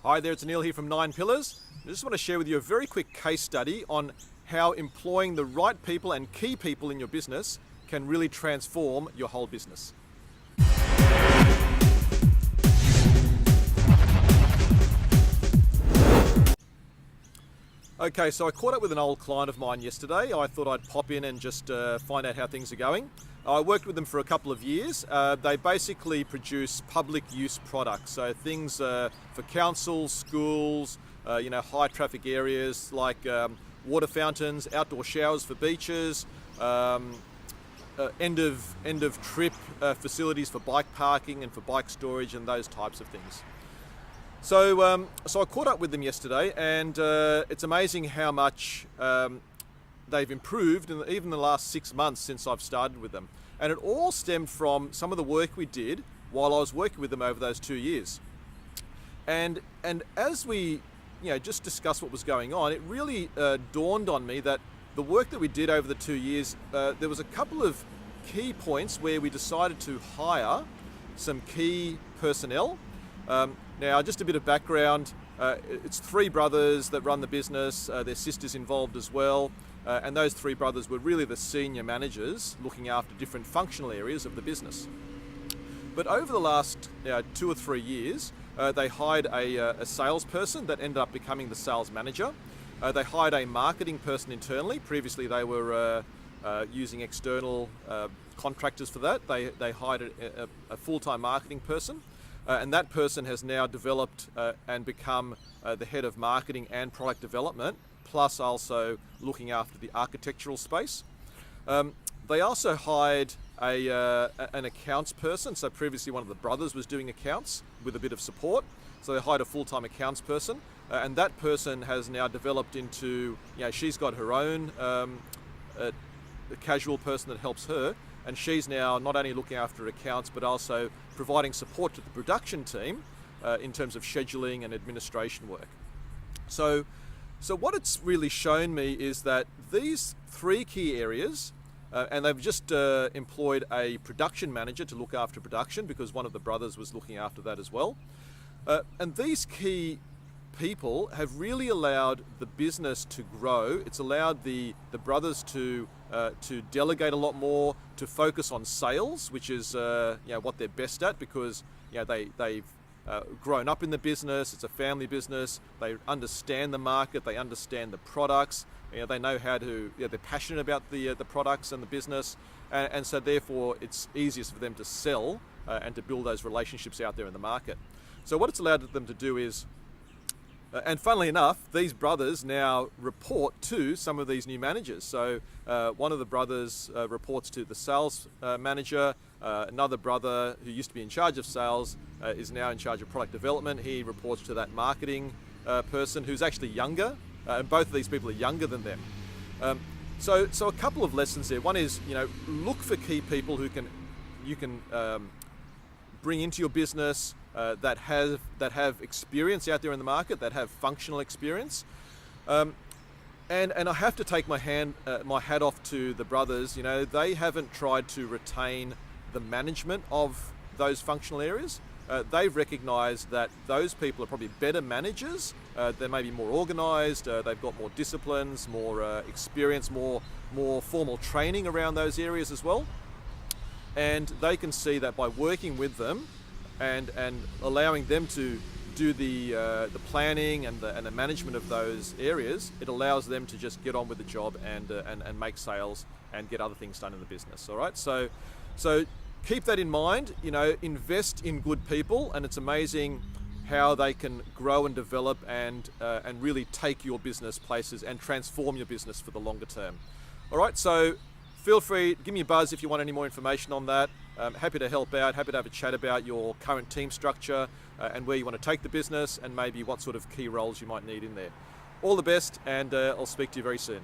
Hi there, it's Neil here from 9 Pillars. I just want to share with you a very quick case study on how employing the right people and key people in your business can really transform your whole business. Okay, so I caught up with an old client of mine yesterday. I thought I'd pop in and just find out how things are going. I worked with them for a couple of years. They basically produce public use products, so things for councils, schools, high traffic areas like water fountains, outdoor showers for beaches, end of trip facilities for bike parking and for bike storage and those types of things. So I caught up with them yesterday, and it's amazing how much they've improved in even the last 6 months since I've started with them. And it all stemmed from some of the work we did while I was working with them over those 2 years. And as we just discussed what was going on, it really dawned on me that the work that we did over the 2 years, there was a couple of key points where we decided to hire some key personnel. Now, just a bit of background, it's 3 brothers that run the business, their sister's involved as well, and those 3 brothers were really the senior managers looking after different functional areas of the business. But over the last 2 or 3 years, they hired a salesperson that ended up becoming the sales manager. They hired a marketing person internally. Previously they were using external contractors for that. They hired a full-time marketing person. And that person has now developed and become the head of marketing and product development, plus also looking after the architectural space. They also hired an accounts person. So previously one of the brothers was doing accounts with a bit of support. So they hired a full-time accounts person. And that person has now developed into, she's got her own casual person that helps her. And she's now not only looking after accounts, but also providing support to the production team in terms of scheduling and administration work. So what it's really shown me is that these 3 key areas, and they've just employed a production manager to look after production because one of the brothers was looking after that as well. And these key people have really allowed the business to grow. It's allowed the brothers to delegate a lot more, to focus on sales, which is what they're best at, because they've grown up in the business. It's a family business. They understand the market. They understand the products. They know how to. They're passionate about the products and the business, and so therefore it's easiest for them to sell and to build those relationships out there in the market. So what it's allowed them to do is. And funnily enough, these brothers now report to some of these new managers. So one of the brothers reports to the sales manager. Another brother who used to be in charge of sales is now in charge of product development. He reports to that marketing person who's actually younger. And both of these people are younger than them. So a couple of lessons there. One is, look for key people who you can bring into your business, that have experience out there in the market, that have functional experience, and I have to take my hat off to the brothers. They haven't tried to retain the management of those functional areas. They've recognised that those people are probably better managers. They may be more organised. They've got more disciplines, more experience, more formal training around those areas as well. And they can see that by working with them and allowing them to do the planning and the management of those areas, it allows them to just get on with the job and make sales and get other things done in the business. All right, so keep that in mind. Invest in good people, and it's amazing how they can grow and develop and really take your business places and transform your business for the longer term. All right, so feel free, give me a buzz if you want any more information on that. Happy to help out, happy to have a chat about your current team structure and where you want to take the business and maybe what sort of key roles you might need in there. All the best, and I'll speak to you very soon.